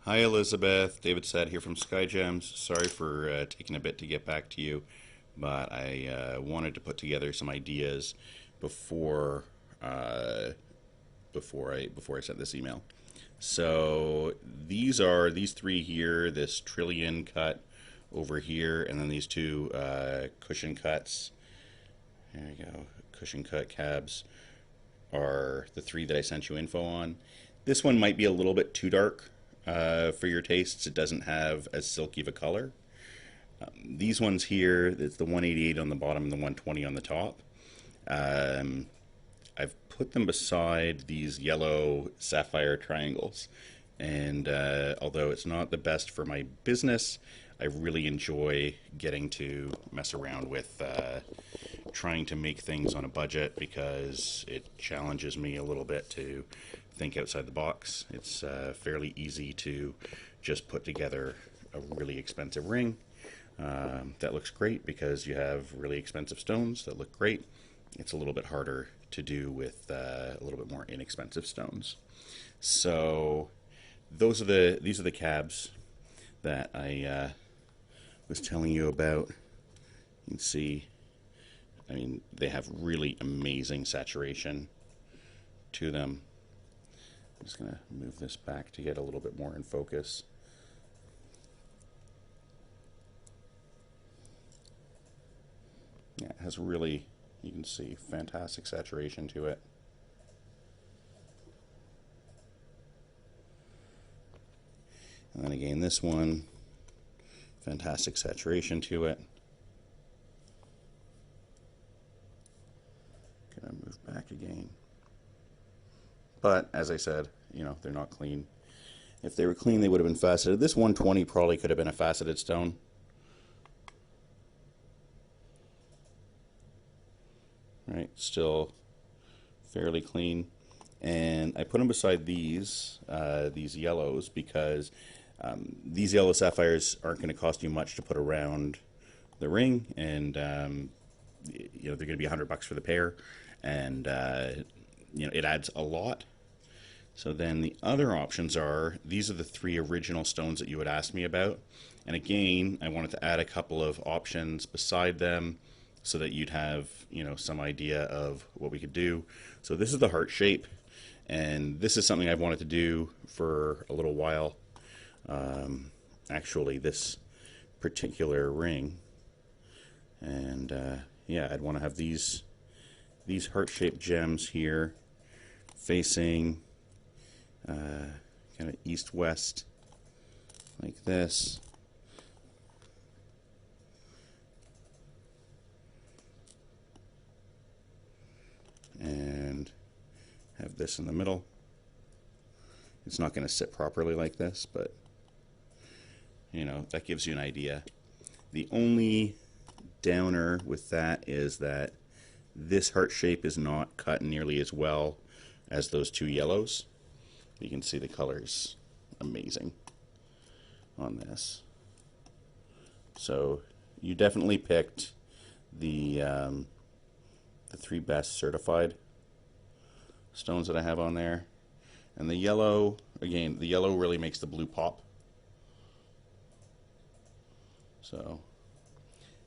Hi Elizabeth, David Satt here from Skyjems. Sorry for taking a bit to get back to you, but I wanted to put together some ideas before uh, before I sent this email. So these three here, this trillion cut over here, and then these two cushion cuts. There you go, cushion cut cabs are the three that I sent you info on. This one might be a little bit too dark for your tastes. It doesn't have as silky of a color. These ones here, it's the 188 on the bottom and the 120 on the top. Um, I've put them beside these yellow sapphire triangles. And although it's not the best for my business, I really enjoy getting to mess around with trying to make things on a budget because it challenges me a little bit to think outside the box. It's fairly easy to just put together a really expensive ring that looks great because you have really expensive stones that look great. It's a little bit harder to do with a little bit more inexpensive stones. So these are the cabs that I was telling you about. You can see, I mean, they have really amazing saturation to them. I'm just going to move this back to get a little bit more in focus. Yeah, it has really, you can see, fantastic saturation to it. And then again, this one, fantastic saturation to it. Gonna move back again. But as I said, you know, they're not clean. If they were clean, they would have been faceted. This 120 probably could have been a faceted stone. Right, still fairly clean. And I put them beside these yellows because these yellow sapphires aren't going to cost you much to put around the ring, and you know, they're going to be $100 for the pair, and you know, it adds a lot. So then the other options are, these are the three original stones that you had asked me about, and again, I wanted to add a couple of options beside them so that you'd have, you know, some idea of what we could do. So this is the heart shape, and this is something I've wanted to do for a little while. Actually, this particular ring, and yeah, I'd want to have these heart-shaped gems here facing kind of east-west like this. And have this in the middle. It's not going to sit properly like this, but you know, that gives you an idea. The only downer with that is that this heart shape is not cut nearly as well as those two yellows. You can see the colors amazing on this. So you definitely picked the three best certified stones that I have on there. And the yellow, again, the yellow really makes the blue pop. So,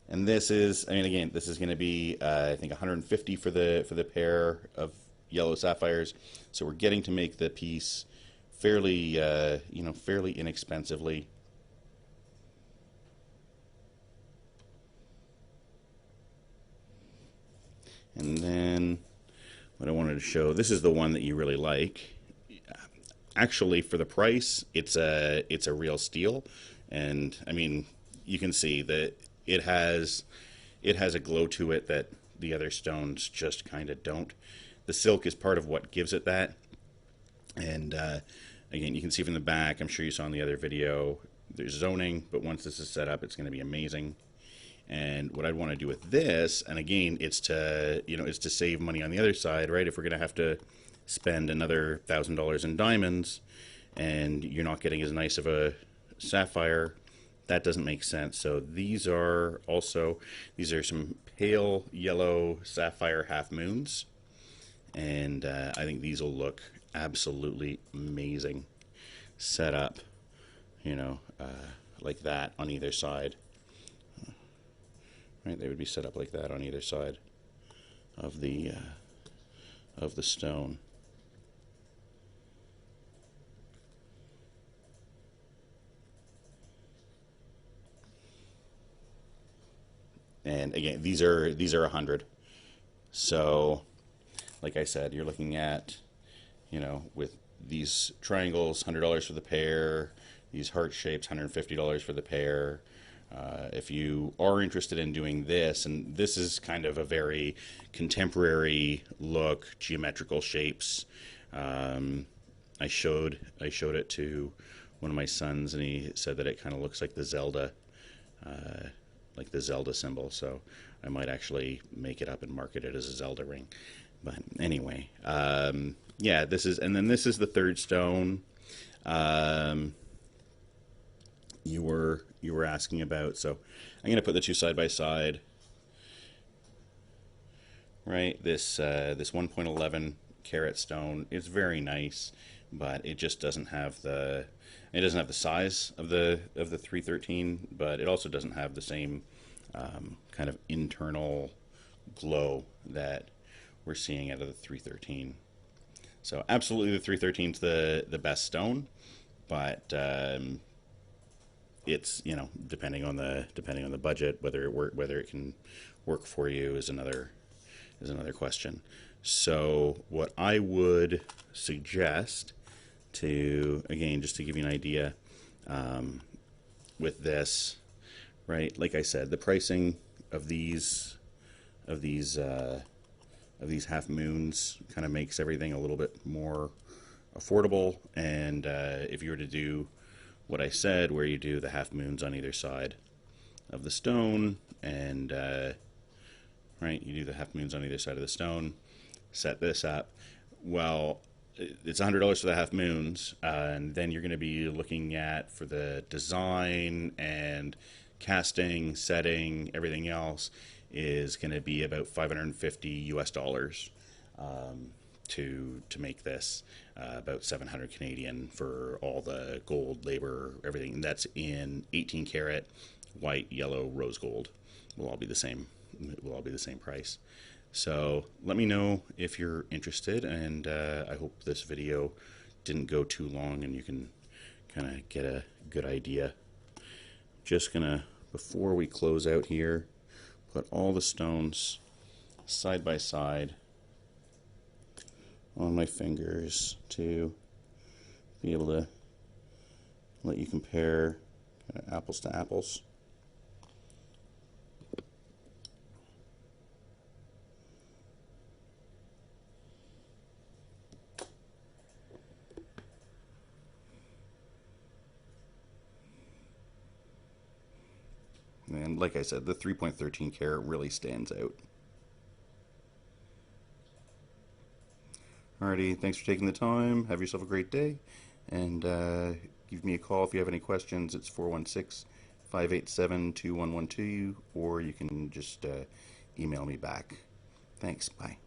and this is, I mean, again, this is going to be, I think, 150 for the pair of yellow sapphires. So we're getting to make the piece fairly, you know, fairly inexpensively. And then what I wanted to show, this is the one that you really like. Actually, for the price, it's a real steal. And I mean, you can see that it has a glow to it that the other stones just kind of don't. The silk is part of what gives it that. And again, you can see from the back, I'm sure you saw in the other video, there's zoning, but once this is set up, it's going to be amazing. And what I'd want to do with this, and again, it's to, you know, it's to save money on the other side, right? If we're going to have to spend another $1,000 in diamonds and you're not getting as nice of a sapphire, that doesn't make sense. So these are some pale yellow sapphire half moons, and I think these will look absolutely amazing set up you know, like that on either side. Right, they would be set up like that on either side of the stone. And again, these are 100. So, like I said, you're looking at, you know, with these triangles, $100 for the pair. These heart shapes, $150 for the pair. If you are interested in doing this, and this is kind of a very contemporary look, geometrical shapes. I showed it to one of my sons, and he said that it kind of looks like the Zelda symbol. So I might actually make it up and market it as a Zelda ring. But anyway, yeah, this is, and then this is the third stone. You were asking about. So I'm going to put the two side by side. Right, this 1.11 carat stone is very nice, but it just doesn't have the size of the 313, but it also doesn't have the same kind of internal glow that we're seeing out of the 313. So absolutely, the 313 is the best stone, but it's, you know, depending on the budget, whether it can work for you is another question. So what I would suggest, to, again, just to give you an idea, with this, right? Like I said, the pricing of these half moons kind of makes everything a little bit more affordable. And if you were to do what I said, where you do the half moons on either side of the stone, and right, you do the half moons on either side of the stone, set this up. Well, it's $100 for the half moons, and then you're going to be looking at, for the design and casting, setting, everything else, is going to be about $550 to make this, about 700 Canadian for all the gold, labor, everything. That's in 18 karat, white, yellow, rose gold. Will all be the same. Will all be the same price. So let me know if you're interested, and I hope this video didn't go too long and you can kind of get a good idea. Just gonna, before we close out here, put all the stones side by side on my fingers to be able to let you compare kind of apples to apples. And like I said, the 3.13 carat really stands out. Alrighty, thanks for taking the time. Have yourself a great day. And give me a call if you have any questions. It's 416-587-2112, or you can just email me back. Thanks. Bye.